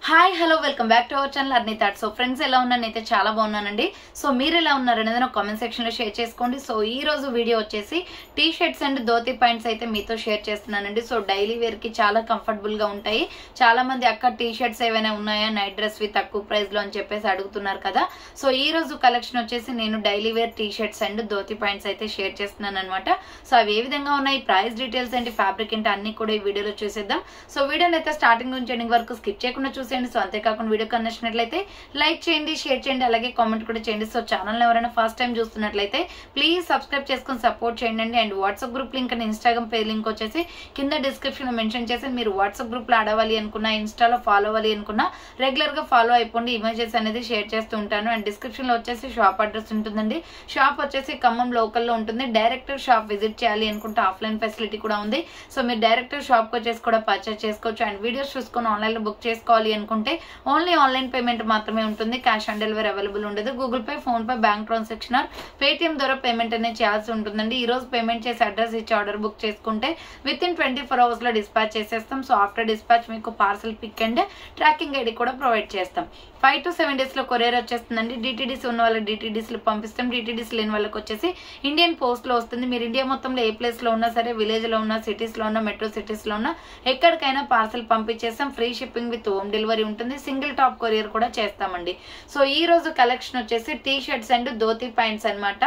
Hi hello welcome back to our channel Arni thoughts. So friends ఎలా ఉన్నానైతే చాలా బాగున్నానండి. So మీరు ఎలా ఉన్నారనేది నాకు కామెంట్ సెక్షన్లో షేర్ చేసుకోండి. సో ఈ రోజు వీడియో వచ్చేసి T shirts and dhoti pants అయితే మీతో షేర్ చేస్తున్నానండి. సో డైలీ వేర్కి చాలా కంఫర్టబుల్గా ఉంటాయి. చాలా మంది అక్క టీ షర్ట్స్ ఏమైనా ఉన్నాయా నైట్ డ్రెస్వి తక్కువ ప్రైస్లో అని చెప్పేసి అడుగుతున్నారు కదా. సో ఈ రోజు కలెక్షన్ వచ్చేసి నేను daily wear t shirts and dhoti pants అయితే షేర్ చేస్తున్నాను అనమాట. సో అవి ఏ విధంగా ఉన్నాయి, ప్రైస్ డీటెయిల్స్ ఏంటి, ఫ్యాబ్రిక్ ఏంటి అన్ని కూడా ఈ వీడియోలో చూసేద్దాం. సో వీడియోని అయితే స్టార్టింగ్ నుంచి ఎండింగ్ వరకు స్కిప్ చేయకుండా చూసేయండి. సో అంతేకాకుండా వీడియో నచ్చినట్లయితే లైక్ చేయండి, షేర్ చేయండి, అలాగే కామెంట్ కూడా చేయండి. సో ఛానల్ ఎవరైనా ఫస్ట్ టైం చూస్తున్నట్లయితే ప్లీజ్ సబ్స్క్రైబ్ చేసుకుని సపోర్ట్ చేయండి. And WhatsApp group link and Instagram page link వచ్చేసి కింద డిస్క్రిప్షన్ లో మెన్షన్ చేసి మీరు వాట్సాప్ గ్రూప్ లో అడవాలి అనుకున్నా, ఇన్స్టాలో ఫాలో అవ్వాలి అనుకున్నా రెగ్యులర్ గా ఫాలో అయిపోండి. ఇమేజెస్ అనేది షేర్ చేస్తూ ఉంటాను. అండ్ డిస్క్రిప్షన్ లో వచ్చేసి షాప్ అడ్రస్ ఉంటుందండి. షాప్ వచ్చేసి ఖమ్మం లోకల్ లో ఉంటుంది. డైరెక్ట్ షాప్ విజిట్ చేయాలి అనుకుంటే ఆఫ్లైన్ ఫెసిలిటీ కూడా ఉంది. సో మీరు డైరెక్ట్ షాప్ కి వచ్చేసి కూడా పర్చేస్ చేసుకోవచ్చు. అండ్ వీడియోస్ చూసుకొని ఆన్లైన్ లో బుక్ చేసుకోవాలి అనుకుంటే ఓన్లీ ఆన్లైన్ పేమెంట్ మాత్రమే ఉంటుంది. క్యాష్ ఆన్ డెలివరీ అవైలబుల్ ఉండదు. Google Pay, PhonePe, bank transaction or Paytm ద్వారా పేమెంట్ అనేది చేయాల్సి ఉంటుందండి. ఈ రోజు పేమెంట్ చేసి అడ్రస్ ఇచ్చి ఆర్డర్ బుక్ చేసుకుంటే విత్ ఇన్ 24 hours లో డిస్పాచ్ చేసేస్తాం. సో ఆఫ్టర్ డిస్పాచ్ మీకు parcel pick and tracking ID కూడా ప్రొవైడ్ చేస్తాం. 5 to 7 days లో కొరియర్ వచ్చేస్తుందండి. డిటిడిసి ఉన్న వాళ్ళకి డిటిడిసిలు పంపిస్తాం. డిటిడిసి లేని వాళ్ళకి వచ్చేసి ఇండియన్ పోస్ట్ లో వస్తుంది. మీరు ఇండియా మొత్తంలో ఏ ప్లేస్ లో ఉన్నా సరే, విలేజ్ లో ఉన్నా, సిటీస్ లో ఉన్నా, మెట్రో సిటీస్ లో ఉన్నా ఎక్కడికైనా పార్సల్ పంపించేస్తాం. Free shipping with home delivery ఉంటుంది. సింగిల్ టాప్ కొరియర్ కూడా చేస్తామండి. సో ఈ రోజు కలెక్షన్ వచ్చేసి T shirts and dhoti pants అనమాట.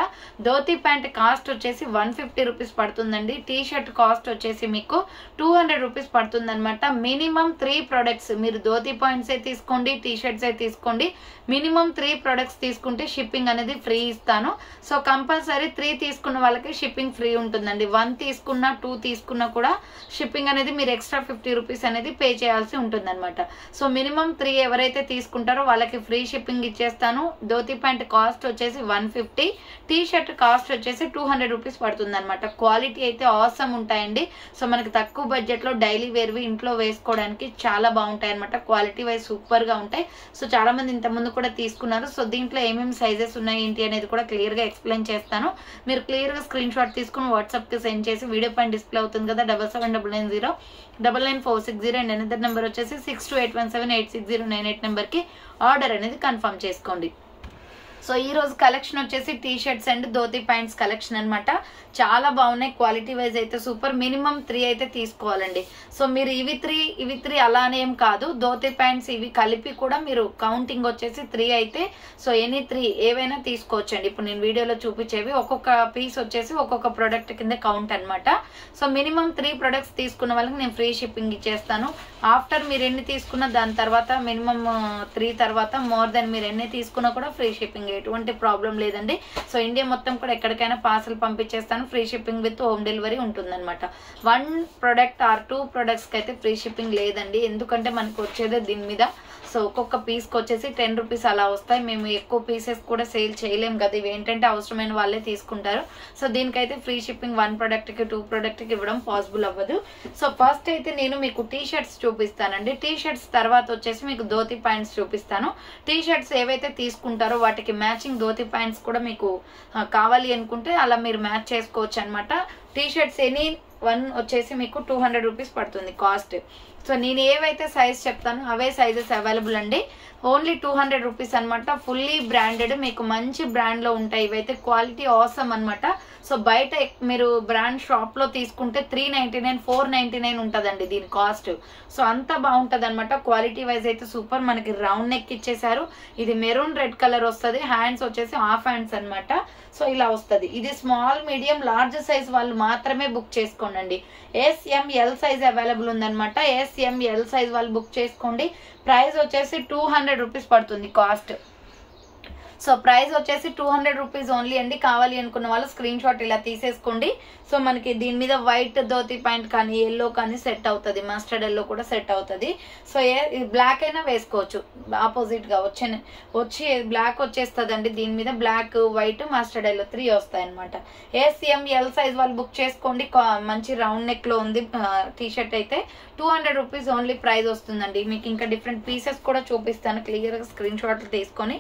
ధోతి ప్యాంట్ కాస్ట్ వచ్చేసి 150 రూపీస్ పడుతుందండి. టీ షర్ట్ కాస్ట్ వచ్చేసి మీకు 200 రూపీస్ పడుతుంది అనమాట. మినిమం 3 ప్రొడక్ట్స్ మీరు ధోతి ప్యాంట్స్ తీసుకోండి, టీ షర్ట్స్ తీసుకోండి. మినిమం 3 ప్రొడక్ట్స్ తీసుకుంటే షిప్పింగ్ అనేది ఫ్రీ ఇస్తాను. సో కంపల్సరీ 3 తీసుకున్న వాళ్ళకి షిప్పింగ్ ఫ్రీ ఉంటుందండి. 1 తీసుకున్నా 2 తీసుకున్నా కూడా షిప్పింగ్ అనేది మీరు ఎక్స్ట్రా 50 రూపీస్ అనేది పే చేయాల్సి ఉంటుంది అనమాట. సో మినిమం 3 ఎవరైతే తీసుకుంటారో వాళ్ళకి ఫ్రీ షిప్పింగ్ ఇచ్చేస్తాను. ధోతి ప్యాంట్ కాస్ట్ వచ్చేసి 150, టీ షర్ట్ కాస్ట్ వచ్చేసి 200 రూపీస్ పడుతుంది అనమాట. క్వాలిటీ అయితే ఆసమ్ ఉంటాయండి. సో మనకి తక్కువ బడ్జెట్ లో డైలీ వేర్వి ఇంట్లో వేసుకోవడానికి చాలా బాగుంటాయి అనమాట. క్వాలిటీ వైజ్ సూపర్ గా ఉంటాయి. సో చాలా మంది ఇంత ముందు కూడా తీసుకున్నారు. సో దీంట్లో ఏమేమి సైజెస్ ఉన్నాయి ఏంటి అనేది కూడా క్లియర్ గా ఎక్స్ప్లెయిన్ చేస్తాను. మీరు క్లియర్ గా స్క్రీన్ షాట్ తీసుకుని వాట్సాప్ కి సెండ్ చేసి వీడియో పైన డిస్ప్లే అవుతుంది కదా 7799099460 అండ్ అనదర్ నెంబర్ వచ్చేసి 6281786098 నెంబర్ కి ఆర్డర్ అనేది కన్ఫర్మ్ చేసుకోండి. సో ఈ రోజు కలెక్షన్ వచ్చేసి T shirts and dhoti pants collection అనమాట. చాలా బాగున్నాయి. క్వాలిటీ వైజ్ అయితే సూపర్. మినిమం 3 అయితే తీసుకోవాలండి. సో మీరు ఇవి 3 అలానే ఏం కాదు. ధోతి ప్యాంట్స్ ఇవి కలిపి కూడా మీరు కౌంటింగ్ వచ్చేసి 3 అయితే సో ఎనీ 3 ఏవైనా తీసుకోవచ్చండి. ఇప్పుడు నేను వీడియోలో చూపించేవి ఒక్కొక్క పీస్ వచ్చేసి ఒక్కొక్క ప్రోడక్ట్ కింద కౌంట్ అనమాట. సో మినిమం 3 ప్రొడక్ట్స్ తీసుకున్న వాళ్ళకి నేను ఫ్రీ షిప్పింగ్ ఇచ్చేస్తాను. ఆఫ్టర్ మీరు ఎన్ని తీసుకున్నా దాని తర్వాత మినిమం 3 తర్వాత మోర్ దెన్ మీరు ఎన్ని తీసుకున్నా కూడా ఫ్రీ షిప్పింగ్, ఎటువంటి ప్రాబ్లం లేదండి. సో ఇండియా మొత్తం కూడా ఎక్కడికైనా పార్సల్ పంపించేస్తాను. Free shipping with home delivery ఉంటుంది అనమాట. 1 ప్రొడక్ట్ ఆర్ 2 ప్రొడక్ట్స్ కి అయితే ఫ్రీ షిప్పింగ్ లేదండి. ఎందుకంటే మనకు వచ్చేదే దీని మీద. సో ఒక్కొక్క పీస్ కి వచ్చేసి 10 రూపీస్ అలా వస్తాయి. మేము ఎక్కువ పీసెస్ కూడా సేల్ చేయలేము కదా. ఇవి ఏంటంటే అవసరమైన వాళ్ళే తీసుకుంటారు. సో దీనికైతే ఫ్రీ షిప్పింగ్ 1 ప్రొడక్ట్ కి 2 ప్రొడక్ట్ కి ఇవ్వడం పాసిబుల్ అవ్వదు. సో ఫస్ట్ అయితే నేను మీకు టీ షర్ట్స్ చూపిస్తానండి. టీ షర్ట్స్ తర్వాత వచ్చేసి మీకు ధోతి ప్యాంట్స్ చూపిస్తాను. టీ షర్ట్స్ ఏవైతే తీసుకుంటారో వాటికి మ్యాచింగ్ ధోతి ప్యాంట్స్ కూడా మీకు కావాలి అనుకుంటే అలా మీరు మ్యాచ్ చేసుకోవచ్చు అనమాట. టీ షర్ట్స్ ఎనీ 1 వచ్చేసి మీకు 200 రూపీస్ పడుతుంది కాస్ట్. సో నేను ఏవైతే సైజ్ చెప్తానో అవే సైజెస్ అవైలబుల్ అండి. ఓన్లీ 200 రూపీస్ అనమాట. ఫుల్లీ బ్రాండెడ్, మీకు మంచి బ్రాండ్ లో ఉంటాయి. ఇవైతే క్వాలిటీ ఆసమ్ అనమాట. సో బయట మీరు బ్రాండ్ షాప్ లో తీసుకుంటే 399, 499 ఉంటదండి దీని కాస్ట్. సో అంత బాగుంటది అనమాట. క్వాలిటీ వైజ్ అయితే సూపర్. మనకి రౌండ్ నెక్ ఇచ్చేసారు. ఇది మెరూన్ రెడ్ కలర్ వస్తుంది. హ్యాండ్స్ వచ్చేసి హాఫ్ హ్యాండ్స్ అనమాట. సో ఇలా వస్తుంది. ఇది స్మాల్, మీడియం, లార్జ్ సైజ్ వాళ్ళు మాత్రమే బుక్ చేసుకోండి. SML సైజ్ అవైలబుల్ ఉందన్నమాట. SML సైజ్ వాళ్ళు బుక్ చేసుకోండి. ప్రైస్ వచ్చేసి 200 రూపీస్ పడుతుంది కాస్ట్. సో ప్రైస్ వచ్చేసి 200 రూపీస్ ఓన్లీ అండి. కావాలి అనుకున్న వాళ్ళు స్క్రీన్ షాట్ ఇలా తీసేసుకోండి. సో మనకి దీని మీద వైట్ ధోతి ప్యాంట్ కానీ ఎల్లో కానీ సెట్ అవుతుంది. మస్టర్డ్ ఎల్లో కూడా సెట్ అవుతుంది. సో బ్లాక్ అయినా వేసుకోవచ్చు. ఆపోజిట్ గా వచ్చి బ్లాక్ వచ్చేస్తుంది అండి. దీని మీద బ్లాక్, వైట్, మస్టర్డ్ ఎల్లో 3 వస్తాయి అనమాట. SML సైజ్ వాళ్ళు బుక్ చేసుకోండి. మంచి రౌండ్ నెక్ లో ఉంది టీ షర్ట్ అయితే 200 రూపీస్ ఓన్లీ ప్రైస్ వస్తుందండి. మీకు ఇంకా డిఫరెంట్ పీసెస్ కూడా చూపిస్తాను, క్లియర్గా స్క్రీన్ షాట్లు తీసుకొని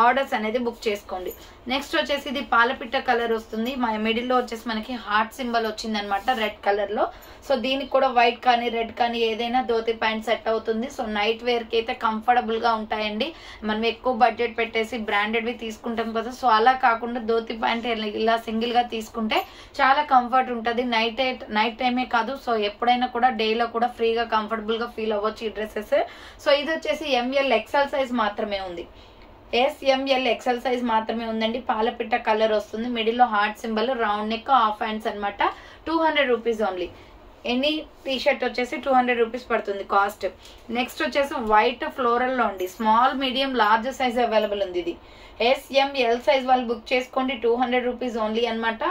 ఆర్డర్స్ అనేది బుక్ చేసుకోండి. నెక్స్ట్ వచ్చేసి ఇది పాలపిట్ట కలర్ వస్తుంది, మా మిడిల్లో వచ్చేసి మనకి హార్ట్ సింబల్ వచ్చింది అనమాట రెడ్ కలర్లో. సో దీనికి కూడా వైట్ కానీ రెడ్ కానీ ఏదైనా ధోతి ప్యాంట్ సెట్ అవుతుంది. సో నైట్ వేర్కి అయితే కంఫర్టబుల్గా ఉంటాయండి. మనం ఎక్కువ బడ్జెట్ పెట్టేసి బ్రాండెడ్వి తీసుకుంటాం కదా, సో అలా కాకుండా ధోతి ప్యాంట్ ఇలా సింగిల్గా తీసుకుంటే చాలా కంఫర్ట్ ఉంటుంది. నైట్ టైమే కాదు, సో ఎప్పుడైనా కూడా డేలో కూడా ఫ్రీగా కంఫర్టబుల్గా ఫీల్ అవ్వచ్చు ఈ డ్రెస్సెస్. సో ఇది వచ్చేసి ML XL సైజ్ మాత్రమే ఉంది. ML XL సైజ్ మాత్రమే ఉందండి. పాలపిట్ట కలర్ వస్తుంది, మిడిల్లో heart symbol, round neck, half hands అనమాట. 200 rupees only. Any T shirt వచ్చేసి 200 రూపీస్ పడుతుంది కాస్ట్. నెక్స్ట్ వచ్చేసి వైట్ ఫ్లోరల్లో ఉంది, small medium large size available ఉంది. ఇది SML సైజ్ వాళ్ళు బుక్ చేసుకోండి, 200 రూపీస్ ఓన్లీ అనమాట.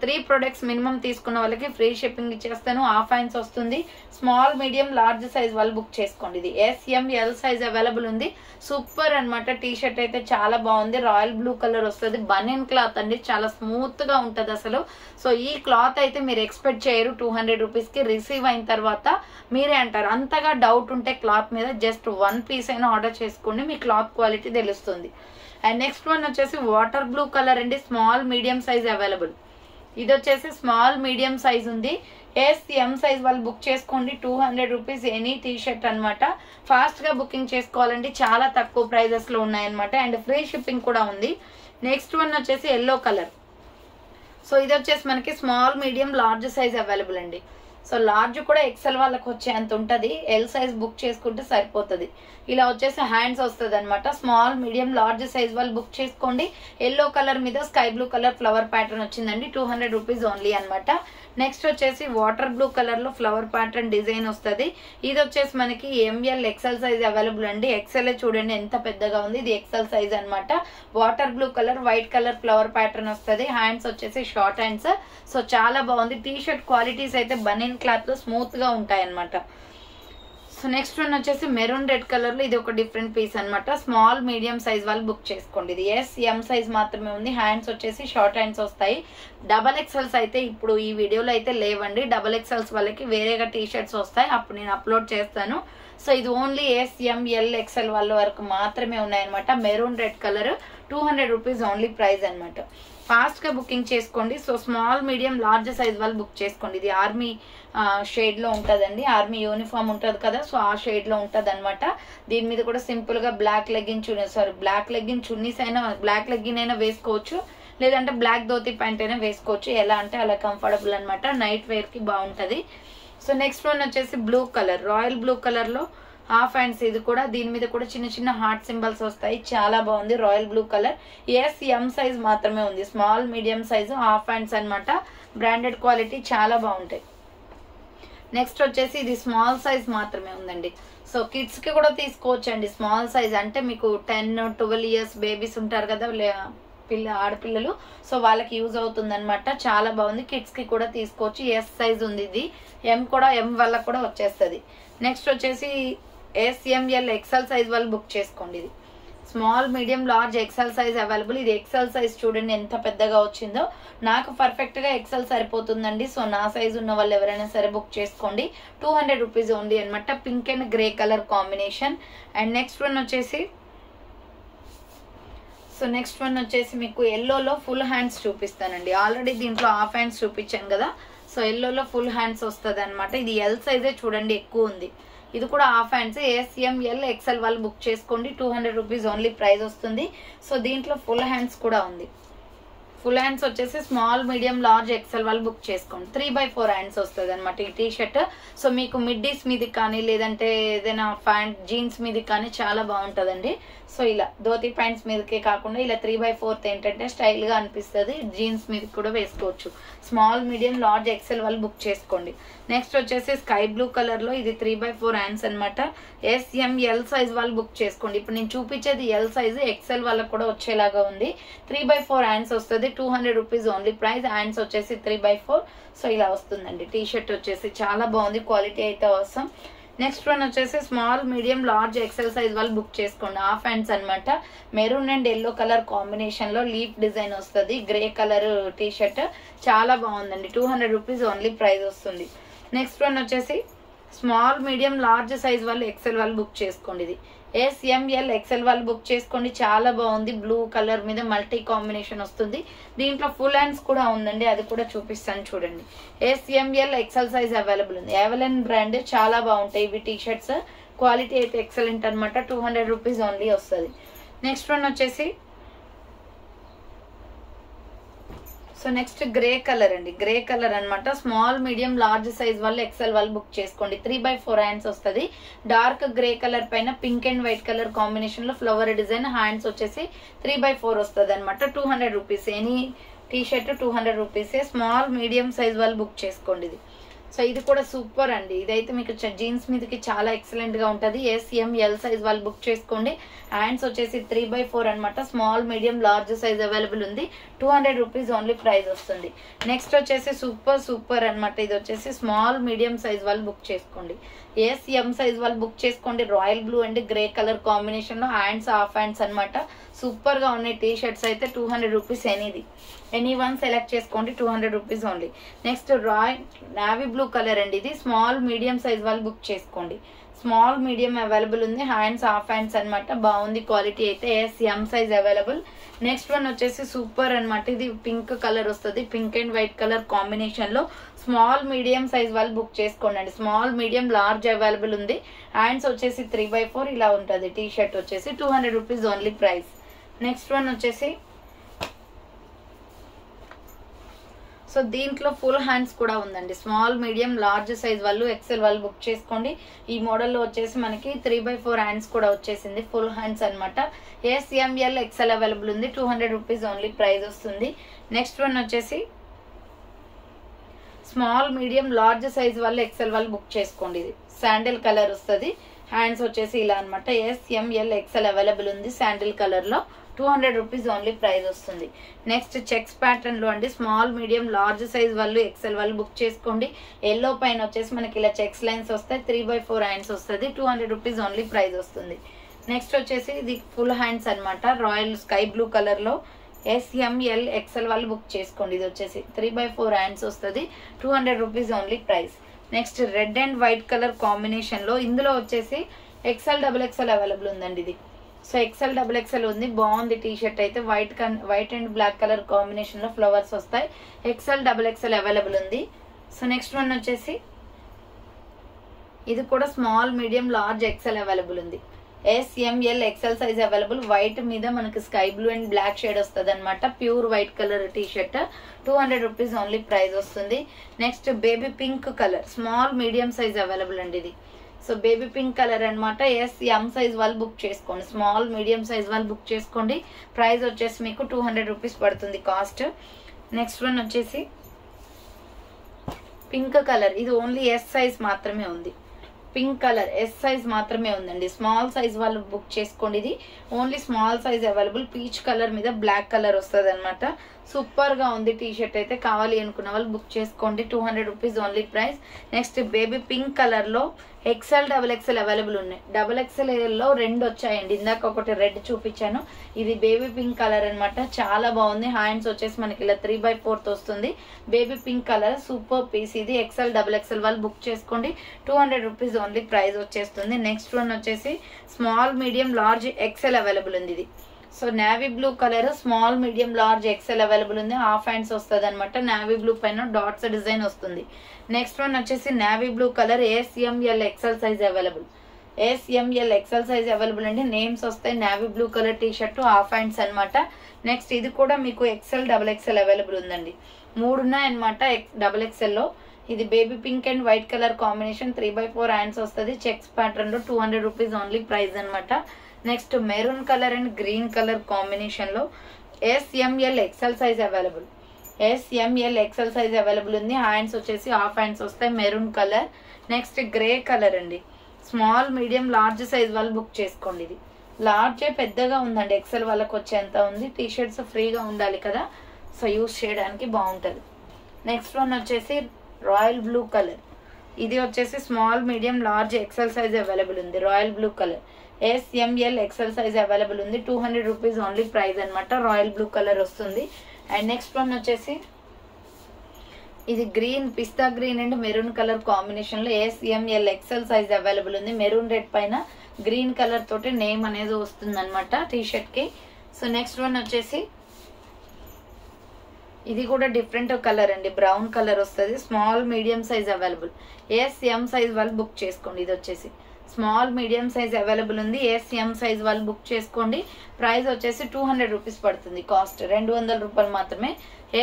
3 ప్రొడక్ట్స్ మినిమం తీసుకున్న వాళ్ళకి ఫ్రీ షిప్పింగ్ ఇచ్చేస్తాను. హాఫ్ హ్యాండ్స్ వస్తుంది. స్మాల్ మీడియం లార్జ్ సైజ్ వాళ్ళు బుక్ చేసుకోండి. ఇది SML సైజ్ అవైలబుల్ ఉంది. సూపర్ అనమాట. టీ షర్ట్ అయితే చాలా బాగుంది, రాయల్ బ్లూ కలర్ వస్తుంది, బనియన్ క్లాత్ అండి, చాలా స్మూత్ గా ఉంటది అసలు. సో ఈ క్లాత్ అయితే మీరు ఎక్స్పెక్ట్ చేయరు 200 రూపీస్ కి. రిసీవ్ అయిన తర్వాత మీరే అంటారు. అంతగా డౌట్ ఉంటే క్లాత్ మీద జస్ట్ 1 పీస్ అయినా ఆర్డర్ చేసుకోండి, మీ క్లాత్ క్వాలిటీ తెలుస్తుంది. అండ్ నెక్స్ట్ వన్ వచ్చేసి వాటర్ బ్లూ కలర్ అండి, స్మాల్ మీడియం సైజ్ అవైలబుల్. ఇది వచ్చేసి స్మాల్ మీడియం సైజ్ ఉంది. SM సైజ్ వాళ్ళు బుక్ చేసుకోండి, 200 రూపీస్ ఎనీ టీ షర్ట్ అనమాట. ఫాస్ట్ గా బుకింగ్ చేసుకోవాలండి, చాలా తక్కువ ప్రైజెస్ లో ఉన్నాయన్నమాట. అండ్ ఫ్రీ షిప్పింగ్ కూడా ఉంది. నెక్స్ట్ వన్ వచ్చేసి ఎల్లో కలర్. సో ఇది వచ్చేసి మనకి small medium large size available అండి. సో లార్జ్ కూడా XL వాళ్ళకి వచ్చేంత ఉంటుంది, L సైజ్ బుక్ చేసుకుంటే సరిపోతుంది. ఇలా వచ్చేసి హ్యాండ్స్ వస్తుంది అనమాట. స్మాల్ మీడియం లార్జ్ సైజ్ వాళ్ళు బుక్ చేసుకోండి. ఎల్లో కలర్ మీద sky blue colour flower pattern వచ్చిందండి, 200 రూపీస్ ఓన్లీ అనమాట. నెక్స్ట్ వచ్చేసి వాటర్ బ్లూ కలర్ లో ఫ్లవర్ ప్యాటర్న్ డిజైన్ వస్తుంది. ఇది వచ్చేసి మనకి ML XL సైజ్ అవైలబుల్ అండి. XL చూడండి ఎంత పెద్దగా ఉంది, ఇది XL సైజ్ అనమాట. Water blue colour, white colour flower pattern వస్తుంది. హ్యాండ్స్ వచ్చేసి షార్ట్ హ్యాండ్స్. సో చాలా బాగుంది. టీ షర్ట్ క్వాలిటీస్ అయితే బనియన్ క్లాత్ లో స్మూత్ గా ఉంటాయి అనమాట. సో నెక్స్ట్ వన్ వచ్చేసి మెరూన్ రెడ్ కలర్ లో, ఇది ఒక డిఫరెంట్ పీస్ అనమాట. స్మాల్ మీడియం సైజ్ వాళ్ళు బుక్ చేసుకోండి. ఇది SM సైజ్ మాత్రమే ఉంది. హ్యాండ్స్ వచ్చేసి షార్ట్ హ్యాండ్స్ వస్తాయి. XXL అయితే ఇప్పుడు ఈ వీడియోలో అయితే లేవండి. XXL వాళ్ళకి వేరేగా టీ షర్ట్స్ వస్తాయి, అప్పుడు నేను అప్లోడ్ చేస్తాను. సో ఇది ఓన్లీ SML XL వాళ్ళ వరకు మాత్రమే ఉన్నాయన్నమాట. Maroon red colour, 200 rupees only price అనమాట. ఫాస్ట్ గా బుకింగ్ చేసుకోండి. So small medium large size వాళ్ళు బుక్ చేసుకోండి. ఇది ఆర్మీ షేడ్ లో ఉంటదండి, ఆర్మీ యూనిఫామ్ ఉంటది కదా, సో ఆ షేడ్ లో ఉంటది అనమాట. దీని మీద కూడా సింపుల్ గా బ్లాక్ లెగ్గిన్ చున్నీస్ అయినా, బ్లాక్ లెగ్గిన్ అయినా వేసుకోవచ్చు, లేదంటే బ్లాక్ ధోతి ప్యాంట్ అయినా వేసుకోవచ్చు. ఎలా అంటే అలా కంఫర్టబుల్ అనమాట, నైట్ వేర్ కి బాగుంటది. సో నెక్స్ట్ వన్ వచ్చేసి blue colour, royal blue colour లో హాఫ్ హ్యాండ్స్. ఇది కూడా దీని మీద కూడా చిన్న చిన్న హార్ట్ సింబల్స్ వస్తాయి, చాలా బాగుంది. Royal blue colour, SM size మాత్రమే ఉంది. Small medium size half hands అనమాట. బ్రాండెడ్ క్వాలిటీ, చాలా బాగుంటాయి. నెక్స్ట్ వచ్చేసి ఇది స్మాల్ సైజ్ మాత్రమే ఉందండి. సో కిడ్స్ కి కూడా తీసుకోవచ్చండి. స్మాల్ సైజ్ అంటే మీకు 10-12 ఇయర్స్ బేబీస్ ఉంటారు కదా, ఆడపిల్లలు, సో వాళ్ళకి యూజ్ అవుతుంది అనమాట. చాలా బాగుంది. కిడ్స్ కి కూడా తీసుకోవచ్చు. S సైజ్ ఉంది. ఇది M వాళ్ళకి కూడా వచ్చేస్తుంది. నెక్స్ట్ వచ్చేసి SML XL సైజ్ వాళ్ళు బుక్ చేసుకోండి. ఇది small medium large XL size available. ఇది XL సైజ్ చూడండి ఎంత పెద్దగా వచ్చిందో. నాకు పర్ఫెక్ట్ గా XL సరిపోతుందండి. సో నా సైజ్ ఉన్న వాళ్ళు ఎవరైనా సరే బుక్ చేసుకోండి, 200 రూపీస్ ఓన్లీ అనమాట. Pink and grey colour combination. And next one వచ్చేసి మీకు ఎల్లోలో ఫుల్ హ్యాండ్స్ చూపిస్తానండి. ఆల్రెడీ దీంట్లో హాఫ్ హ్యాండ్స్ చూపించాను కదా, సో ఎల్లోలో ఫుల్ హ్యాండ్స్ వస్తుంది అనమాట. ఇది L సైజే చూడండి ఎక్కువ ఉంది. ఇది కూడా హాఫ్ హ్యాండ్స్. SML XL వాళ్ళు బుక్ చేసుకోండి, 200 రూపీస్ ఓన్లీ ప్రైస్ వస్తుంది. సో దీంట్లో ఫుల్ హ్యాండ్స్ కూడా ఉంది. ఫుల్ హ్యాండ్స్ వచ్చేసి స్మాల్ మీడియం లార్జ్ XL వాళ్ళు బుక్ చేసుకోండి. 3/4 హ్యాండ్స్ వస్తుంది అనమాట ఈ టీ షర్ట్. సో మీకు మిడ్డీస్ మీదకి కానీ, లేదంటే ఏదైనా ప్యాంట్ జీన్స్ మీదకి కానీ చాలా బాగుంటుందండి. సో ఇలా ధోతి ప్యాంట్స్ మీదకే కాకుండా ఇలా 3/4 ఏంటంటే స్టైల్ గా అనిపిస్తుంది. జీన్స్ మీద కూడా వేసుకోవచ్చు. స్మాల్ మీడియం లార్జ్ XL వాళ్ళు బుక్ చేసుకోండి. నెక్స్ట్ వచ్చేసి స్కై బ్లూ కలర్ లో, ఇది 3/4 హ్యాండ్స్ అనమాట. SML సైజ్ వాళ్ళు బుక్ చేసుకోండి. ఇప్పుడు నేను చూపించేది L సైజ్, XL వాళ్ళకి కూడా వచ్చేలాగా ఉంది. 3/4 హ్యాండ్స్ వస్తుంది, 200 రూపీస్ ఓన్లీ ప్రైస్. హ్యాండ్స్ వచ్చేసి 3/4. సో ఇలా వస్తుందండి టీ షర్ట్ వచ్చేసి. చాలా బాగుంది, క్వాలిటీ అయితే అవసరం. నెక్స్ట్ వన్ వచ్చేసి small medium large XL size వాళ్ళు బుక్ చేసుకోండి. హాఫ్ హ్యాండ్స్ అనమాట. Maroon and yellow colour combination లో లీఫ్ డిజైన్ వస్తుంది. గ్రే కలర్ టీ షర్ట్ చాలా బాగుందండి. 200 రూపీస్ ఓన్లీ ప్రైస్ వస్తుంది. నెక్స్ట్ వన్ వచ్చేసి స్మాల్ మీడియం లార్జ్ సైజ్ వాళ్ళు ఎక్సెల్ వాళ్ళు బుక్ చేసుకోండి. ఇది ఎస్ఎంఎల్ ఎక్సెల్ వాళ్ళు బుక్ చేసుకోండి. చాలా బాగుంది. బ్లూ కలర్ మీద మల్టీ కాంబినేషన్ వస్తుంది. దీంట్లో ఫుల్ హ్యాండ్స్ కూడా ఉందండి, అది కూడా చూపిస్తాను చూడండి. ఎస్ఎంఎల్ ఎక్సెల్ సైజ్ అవైలబుల్ ఉంది. ఎవెలన్ బ్రాండ్ చాలా బాగుంటాయి ఇవి టీ షర్ట్స్. క్వాలిటీ అయితే ఎక్సలెంట్ అనమాట. 200 రూపీస్ ఓన్లీ వస్తుంది. నెక్స్ట్ వన్ వచ్చేసి నెక్స్ట్ గ్రే కలర్ అండి. గ్రే కలర్ అనమాట. స్మాల్ మీడియం లార్జ్ సైజ్ వాళ్ళు ఎక్సెల్ వాళ్ళు బుక్ చేసుకోండి. 3/4 హ్యాండ్స్ వస్తుంది. డార్క్ గ్రే కలర్ పైన pink and white colour combination లో ఫ్లవర్ డిజైన్. హ్యాండ్స్ వచ్చేసి 3/4 వస్తుంది అనమాట. 200 rupees. Any tea shirt 200 rupees. Small medium size వాళ్ళు బుక్ చేసుకోండి. ఇది ఇది కూడా సూపర్ అండి. ఇదైతే మీకు జీన్స్ మీదకి చాలా ఎక్సలెంట్ గా ఉంటది. ఎస్ఎంఎల్ సైజ్ వాళ్ళు బుక్ చేసుకోండి. హ్యాండ్స్ వచ్చేసి 3/4 అనమాట. Small medium large size available ఉంది. 200 రూపీస్ ఓన్లీ ప్రైస్ వస్తుంది. నెక్స్ట్ వచ్చేసి సూపర్ అనమాట. ఇది వచ్చేసి స్మాల్ మీడియం సైజ్ వాళ్ళు బుక్ చేసుకోండి. ఎం సైజ్ వాళ్ళు బుక్ చేసుకోండి. Royal blue and grey colour combination లో హ్యాండ్స్ హాఫ్ హ్యాండ్స్ అనమాట. సూపర్ గా ఉన్నాయి టీ షర్ట్స్ అయితే. 200 రూపీస్ ఎనీ వన్ సెలెక్ట్ చేసుకోండి. 200 rupees only. Next navy blue colour అండి. ఇది స్మాల్ మీడియం సైజ్ వాళ్ళు బుక్ చేసుకోండి. స్మాల్ మీడియం అవైలబుల్ ఉంది. హ్యాండ్స్ హాఫ్ హ్యాండ్స్ అనమాట. బాగుంది క్వాలిటీ అయితే. M size available. Next one వచ్చేసి సూపర్ అనమాట. ఇది పింక్ కలర్ వస్తుంది. Pink and white colour combination లో స్మాల్ మీడియం సైజ్ వాళ్ళు బుక్ చేసుకోండి. స్మాల్ మీడియం లార్జ్ అవైలబుల్ ఉంది. హ్యాండ్స్ వచ్చేసి 3/4 ఇలా ఉంటుంది. టీ షర్ట్ వచ్చేసి 200 rupees only price. Next one వచ్చేసి దీంట్లో ఫుల్ హ్యాండ్స్ కూడా ఉందండి. స్మాల్ మీడియం లార్జ్ సైజ్ వాళ్ళు ఎక్సెల్ వాళ్ళు బుక్ చేసుకోండి. ఈ మోడల్లో వచ్చేసి మనకి 3/4 హ్యాండ్స్ కూడా వచ్చేసింది. ఫుల్ హ్యాండ్స్ అనమాట. ఎస్ఎంఎల్ ఎక్సెల్ అవైలబుల్ ఉంది. 200 రూపీస్ ఓన్లీ ప్రైస్ వస్తుంది. నెక్స్ట్ వన్ వచ్చేసి స్మాల్ మీడియం లార్జ్ సైజ్ వాళ్ళు ఎక్సెల్ వాళ్ళు బుక్ చేసుకోండి. ఇది శాండిల్ కలర్ వస్తుంది. హ్యాండ్స్ వచ్చేసి ఇలా అనమాట. ఎస్ఎంఎల్ ఎక్సెల్ అవైలబుల్ ఉంది శాండిల్ కలర్ లో. 200 రూపీస్ ఓన్లీ ప్రైస్ వస్తుంది. నెక్స్ట్ చెక్స్ ప్యాటర్న్ లో అండి. స్మాల్ మీడియం లార్జ్ సైజ్ వాళ్ళు ఎక్సెల్ వాళ్ళు బుక్ చేసుకోండి. ఎల్లో పైన వచ్చేసి మనకి ఇలా చెక్స్ లైన్స్ వస్తాయి. 3/4 హ్యాండ్స్ వస్తుంది. 200 రూపీస్ ఓన్లీ ప్రైస్ వస్తుంది. నెక్స్ట్ వచ్చేసి ఇది ఫుల్ హ్యాండ్స్ అనమాట. రాయల్ స్కై బ్లూ కలర్ లో ఎస్ఎంఎల్ ఎక్సెల్ వాళ్ళు బుక్ చేసుకోండి. ఇది వచ్చేసి 3/4 హ్యాండ్స్ వస్తుంది. 200 rupees only price. Next red and white colour combination లో ఇందులో వచ్చేసి ఎక్సెల్ XXL అవైలబుల్ ఉందండి. ఇది ఎక్సెల్ XXL ఉంది. బాగుంది టీ షర్ట్ అయితే. White and black colour combination లో ఫ్లవర్స్ వస్తాయి. ఎక్సెల్ XXL అవైలబుల్ ఉంది. నెక్స్ట్ వన్ వచ్చేసి ఇది కూడా small medium large XL available ఉంది. SML XL size available. White మీద మనకి sky blue and black shade వస్తుంది అనమాట. Pure white colour T shirt. 200 rupees only price వస్తుంది. Next baby pink colour small medium size available అండి. ఇది baby pink colour అనమాట. M size వాళ్ళు book చేసుకోండి. స్మాల్ మీడియం సైజ్ వాళ్ళు బుక్ చేసుకోండి. ప్రైస్ వచ్చేసి మీకు 200 రూపీస్ పడుతుంది కాస్ట్. నెక్స్ట్ వన్ వచ్చేసి పింక్ కలర్. ఇది ఓన్లీ ఎస్ సైజ్ మాత్రమే ఉంది. పింక్ కలర్ ఎస్ సైజ్ మాత్రమే ఉందండి. స్మాల్ సైజ్ వాళ్ళు బుక్ చేసుకోండి. ఇది only small size available. Peach colour మీద బ్లాక్ కలర్ వస్తుంది అనమాట. సూపర్ గా ఉంది టీ షర్ట్ అయితే. కావాలి అనుకున్న వాళ్ళు బుక్ చేసుకోండి. 200 rupees only price. Next baby pink colour లో ఎక్సెల్ XXL అవైలబుల్ ఉన్నాయి. XXL లో 2 వచ్చాయండి. ఇందాక ఒకటి రెడ్ చూపించాను. ఇది బేబీ పింక్ కలర్ అనమాట. చాలా బాగుంది. హ్యాండ్స్ వచ్చేసి మనకి ఇలా 3/4 వస్తుంది. Baby pink colour super piece. ఇది ఎక్సెల్ XXL వాళ్ళు బుక్ చేసుకోండి. 200 రూపీస్ ఓన్లీ ప్రైస్ వచ్చేస్తుంది. నెక్స్ట్ వన్ వచ్చేసి small medium large XL available ఉంది. ఇది navy blue colour small medium large XL available ఉంది. హాఫ్ హ్యాండ్స్ వస్తుంది అనమాట. నావీ బ్లూ పైన డాట్స్ డిజైన్ వస్తుంది. నెక్స్ట్ వన్ వచ్చేసి navy blue colour SML XL size available. SML XL size available అండి. Names వస్తాయి. Navy blue colour T shirt half hands అనమాట. Next ఇది కూడా మీకు ఎక్సెల్ XXL అవైలబుల్ ఉందండి. 3 ఉన్నాయన్నమాట XXL లో. ఇది baby pink and white colour combination. 3/4 hands వస్తుంది. చెక్స్ ప్యాటర్న్ లో 200 రూపీస్ ఓన్లీ ప్రైస్ అనమాట. Next maroon colour and green colour combination లో SML XL size available. SML XL size available ఉంది. Hands వచ్చేసి హాఫ్ హ్యాండ్స్ వస్తాయి. Maroon colour. Next grey colour అండి. Small medium large size వాళ్ళు book చేసుకోండి. ఇది లార్జే పెద్దగా ఉందండి. ఎక్సెల్ వాళ్ళకి వచ్చేంత ఉంది. టీ షర్ట్స్ ఫ్రీగా ఉండాలి కదా, యూస్ చేయడానికి బాగుంటది. నెక్స్ట్ వన్ వచ్చేసి రాయల్ బ్లూ కలర్. ఇది వచ్చేసి small medium large XL size available ఉంది. Royal blue colour SML XL size available ఉంది. 200 రూపీస్ ఓన్లీ ప్రైస్ అనమాట. రాయల్ బ్లూ కలర్ వస్తుంది. అండ్ నెక్స్ట్ వన్ వచ్చేసి ఇది గ్రీన్ పిస్తా green and maroon colour combination లో SML XL సైజ్ అవైలబుల్ ఉంది. Maroon red పైన గ్రీన్ కలర్ తోటి నేమ్ అనేది వస్తుంది అనమాట టీ షర్ట్ కి. సో నెక్స్ట్ వన్ వచ్చేసి ఇది కూడా డిఫరెంట్ కలర్ అండి, బ్రౌన్ కలర్ వస్తుంది. Small medium size available. SM size వాళ్ళు బుక్ చేసుకోండి. ఇది వచ్చేసి స్మాల్ మీడియం సైజ్ అవైలబుల్ ఉంది. SM సైజ్ వాళ్ళు బుక్ చేసుకోండి. ప్రైస్ వచ్చేసి 200 రూపీస్ పడుతుంది. కాస్ట్ 200 రూపాయలు మాత్రమే.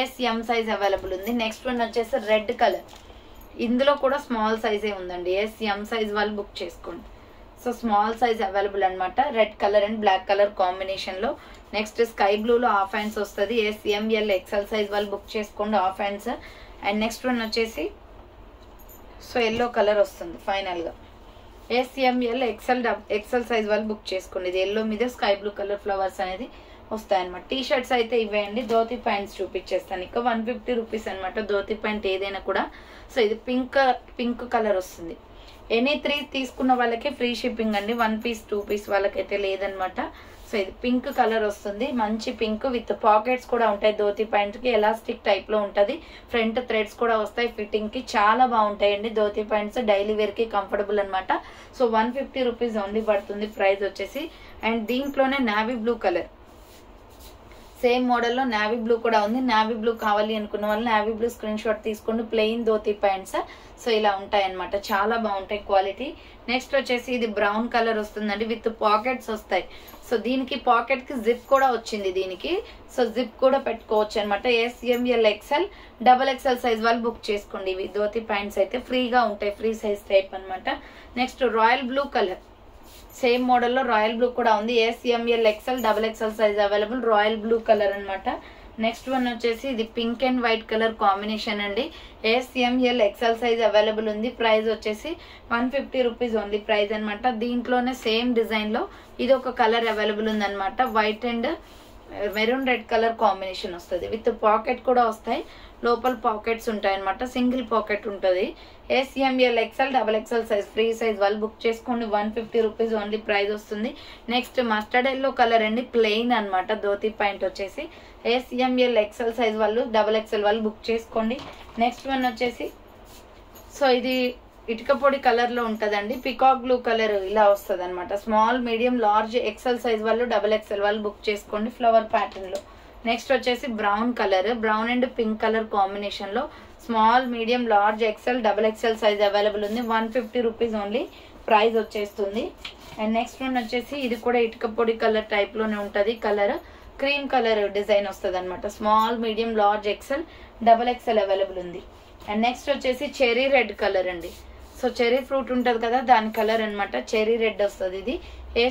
SM సైజ్ అవైలబుల్ ఉంది. నెక్స్ట్ వన్ వచ్చేసి రెడ్ కలర్. ఇందులో కూడా స్మాల్ సైజే ఉందండి. SM సైజ్ వాళ్ళు బుక్ చేసుకోండి. సో స్మాల్ సైజ్ అవైలబుల్ అనమాట. Red colour and black colour combination లో. నెక్స్ట్ స్కై బ్లూ లో హాఫ్ హ్యాండ్స్ వస్తుంది. SML XL సైజ్ వాళ్ళు బుక్ చేసుకోండి half hands. And next one వచ్చేసి సో ఎల్లో కలర్ వస్తుంది ఫైనల్ గా. SML XL సైజ్ వాళ్ళు బుక్ చేసుకోండి. ఇది ఎల్లో మీద స్కై బ్లూ కలర్ ఫ్లవర్స్ అనేది వస్తాయన్నమాట. టీ షర్ట్స్ అయితే ఇవేయండి. ధోతి ప్యాంట్స్ చూపించేస్తాను. ఇక 150 రూపీస్ అనమాట ధోతి ప్యాంట్ ఏదైనా కూడా. సో ఇది పింక్ కలర్ వస్తుంది. ఎనీ 3 తీసుకున్న వాళ్ళకి ఫ్రీ షిప్పింగ్ అండి. 1 పీస్ 2 పీస్ వాళ్ళకైతే లేదనమాట. సో ఇది పింక్ కలర్ వస్తుంది. మంచి పింక్ విత్ పాకెట్స్ కూడా ఉంటాయి. ధోతి ప్యాంట్ కి ఎలాస్టిక్ టైప్ లో ఉంటది. ఫ్రంట్ థ్రెడ్స్ కూడా వస్తాయి ఫిట్టింగ్ కి. చాలా బాగుంటాయండి ధోతి ప్యాంట్స్. డైలీ వేర్ కి కంఫర్టబుల్ అనమాట. సో 150 రూపీస్ ఓన్లీ పడుతుంది ప్రైస్ వచ్చేసి. అండ్ దీంట్లోనే నావీ బ్లూ కలర్ సేమ్ మోడల్లో నావీ బ్లూ కూడా ఉంది. నావీ బ్లూ కావాలి అనుకున్న వాళ్ళు నావీ బ్లూ స్క్రీన్ షాట్ తీసుకోండి. Plain dhoti pants. సో ఇలా ఉంటాయి అనమాట. చాలా బాగుంటాయి క్వాలిటీ. నెక్స్ట్ వచ్చేసి ఇది బ్రౌన్ కలర్ వస్తుందండి విత్ పాకెట్స్ వస్తాయి. సో దీనికి పాకెట్ కి జిప్ కూడా వచ్చింది దీనికి. సో జిప్ కూడా పెట్టుకోవచ్చు అనమాట. SML XL XXL సైజ్ వాళ్ళు బుక్ చేసుకోండి. ఇవి ధోతి ప్యాంట్స్ అయితే ఫ్రీగా ఉంటాయి. ఫ్రీ సైజ్ టైప్ అనమాట. Next royal blue colour same మోడల్లో రాయల్ బ్లూ కూడా ఉంది. SML XL XXL size available. Royal blue colour అనమాట. నెక్స్ట్ వన్ వచ్చేసి ఇది pink and white colour combination అండి. SML XL సైజ్ అవైలబుల్ ఉంది. ప్రైస్ వచ్చేసి 150 రూపీస్ ఓన్లీ ప్రైస్ అనమాట. దీంట్లోనే సేమ్ డిజైన్ లో ఇది ఒక కలర్ అవైలబుల్ ఉంది అనమాట. White and maroon red colour combination వస్తుంది. విత్ పాకెట్ కూడా వస్తాయి. లోపల పాకెట్స్ ఉంటాయి అనమాట. సింగిల్ పాకెట్ ఉంటుంది. SML XL XXL size free size వాళ్ళు బుక్ చేసుకోండి. 150 రూపీస్ ఓన్లీ ప్రైస్ వస్తుంది. నెక్స్ట్ మస్టర్డ్ ఎల్లో కలర్ అండి. ప్లెయిన్ అనమాట ధోతి ప్యాంట్ వచ్చేసి. SML XL సైజ్ వాళ్ళు XXL వాళ్ళు బుక్ చేసుకోండి. నెక్స్ట్ వన్ వచ్చేసి సో ఇది ఇటుక పొడి కలర్ లో ఉంటదండి. పికాక్ బ్లూ కలర్ ఇలా వస్తుంది అనమాట. Small medium large XL size వాళ్ళు XXL వాళ్ళు బుక్ చేసుకోండి ఫ్లవర్ ప్యాటర్న్ లో. నెక్స్ట్ వచ్చేసి brown colour. Brown and pink colour combination లో small medium large XL XXL size available ఉంది. 150 రూపీస్ ఓన్లీ ప్రైస్ వచ్చేస్తుంది. అండ్ నెక్స్ట్ వన్ వచ్చేసి ఇది కూడా ఇటుక పొడి కలర్ టైప్ లోనే ఉంటది. కలర్ క్రీమ్ కలర్ డిజైన్ వస్తుంది అనమాట. Small medium large XL XXL available ఉంది. అండ్ నెక్స్ట్ వచ్చేసి చెరీ రెడ్ కలర్ అండి. సో చెరీ ఫ్రూట్ ఉంటది కదా దాని కలర్ అనమాట. చెరీ రెడ్ వస్తుంది. ఇది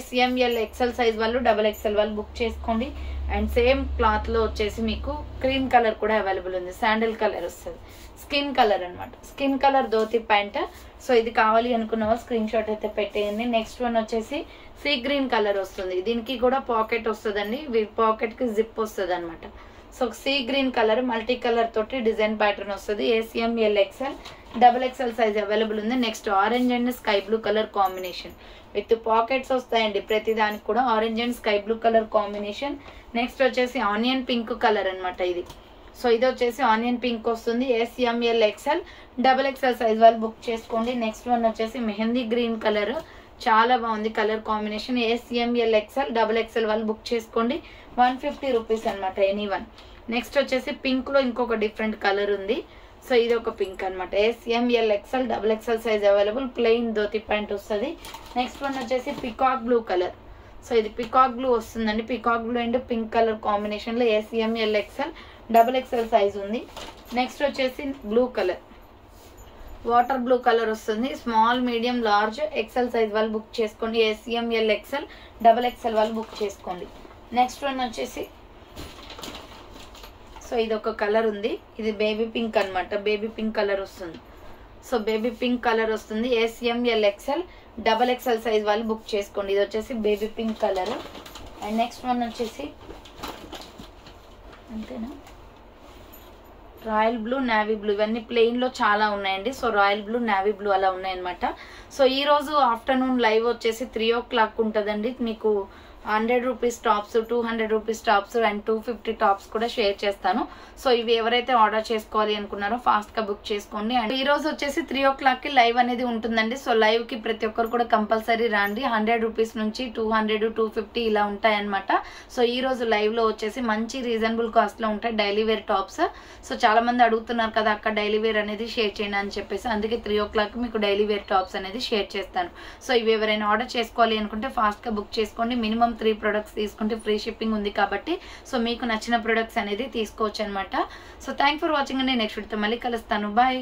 SML XL సైజ్ వాళ్ళు XXL వాళ్ళు బుక్ చేసుకోండి. అండ్ సేమ్ క్లాత్ లో వచ్చేసి మీకు క్రీమ్ కలర్ కూడా అవైలబుల్ ఉంది. శాండిల్ కలర్ వస్తుంది. స్కిన్ కలర్ అనమాట. Skin colour dhoti pant. So ఇది కావాలి అనుకున్న వాళ్ళు స్క్రీన్ షాట్ అయితే పెట్టేయండి. నెక్స్ట్ వన్ వచ్చేసి సీ గ్రీన్ కలర్ వస్తుంది. దీనికి కూడా పాకెట్ వస్తుందండి. పాకెట్ కి జిప్ వస్తుంది అనమాట. So sea green colour multi colour తోటి డిజైన్ ప్యాటర్న్ వస్తుంది. SML XL XXL size available ఉంది. Next orange and sky blue colour combination with pockets వస్తాయండి. ప్రతి దానికి కూడా orange and sky blue colour combination. Next వచ్చేసి ఆనియన్ పింక్ కలర్ అనమాట ఇది. సో ఇది వచ్చేసి ఆనియన్ పింక్ వస్తుంది. SML XL XXL సైజ్ వాళ్ళు బుక్ చేసుకోండి. నెక్స్ట్ వన్ వచ్చేసి మెహందీ గ్రీన్ కలర్. చాలా బాగుంది colour combination. SML XL XXL వాళ్ళు బుక్ చేసుకోండి. 150 రూపీస్ అనమాట ఎనీ వన్. నెక్స్ట్ వచ్చేసి పింక్ లో ఇంకొక డిఫరెంట్ కలర్ ఉంది. సో ఇది ఒక పింక్ అనమాట. SML XL XXL size available. Plain dhoti pant వస్తుంది. నెక్స్ట్ వన్ వచ్చేసి పికాక్ బ్లూ కలర్. సో ఇది పికాక్ బ్లూ వస్తుందండి. Peacock blue and pink colour combination లో SML XL XXL సైజ్ ఉంది. నెక్స్ట్ వచ్చేసి blue colour water blue colour వస్తుంది. Small medium large XL size వాళ్ళు book చేసుకోండి. SML XL XXL వాళ్ళు book చేసుకోండి. నెక్స్ట్ వన్ వచ్చేసి సో ఇది ఒక కలర్ ఉంది. ఇది బేబీ పింక్ అనమాట. బేబీ పింక్ కలర్ వస్తుంది. సో బేబీ పింక్ కలర్ వస్తుంది. SML XL XXL సైజ్ వాళ్ళు బుక్ చేసుకోండి. ఇది వచ్చేసి baby pink colour. And next one వచ్చేసి అంతేనా రాయల్ బ్లూ నావీ బ్లూ. ఇవన్నీ ప్లెయిన్ లో చాలా ఉన్నాయండి. So royal blue navy blue అలా ఉన్నాయన్నమాట. సో ఈ రోజు ఆఫ్టర్నూన్ లైవ్ వచ్చేసి 3 o'clock ఉంటుందండి. మీకు 100 rupees tops, 200 rupees tops and 250 tops కూడా షేర్ చేస్తాను. సో ఇవి ఎవరైతే ఆర్డర్ చేసుకోవాలి అనుకున్నారో ఫాస్ట్ గా బుక్ చేసుకోండి. అండ్ ఈ రోజు వచ్చేసి 3 o'clock కి లైవ్ అనేది ఉంటుందండి. సో లైవ్ కి ప్రతి ఒక్కరు కూడా కంపల్సరీ రండి. 100 రూపీస్ నుంచి 200, 250 ఇలా ఉంటాయి అనమాట. సో ఈ రోజు లైవ్ లో వచ్చేసి మంచి రీజనబుల్ కాస్ట్ లో ఉంటాయి డైలీ వేర్ టాప్స్. సో చాలా మంది అడుగుతున్నారు కదా అక్కడ డైలీ వేర్ అనేది షేర్ చేయండి అని చెప్పేసి, అందుకే 3 o'clock మీకు డైలీ వేర్ టాప్స్ అనేది షేర్ చేస్తాను. సో ఇవి ఎవరైనా ఆర్డర్ చేసుకోవాలి అనుకుంటే ఫాస్ట్ గా బుక్ చేసుకోండి. మినిమం 3 ప్రొడక్ట్స్ తీసుకుంటే ఫ్రీ షిప్పింగ్ ఉంది కాబట్టి సో మీకు నచ్చిన ప్రొడక్ట్స్ అనేది తీసుకోవచ్చు అనమాట. సో థ్యాంక్ ఫర్ వాచింగ్ అండి. నెక్స్ట్ వీడియోతో మళ్ళీ కలుస్తాను. బాయ్.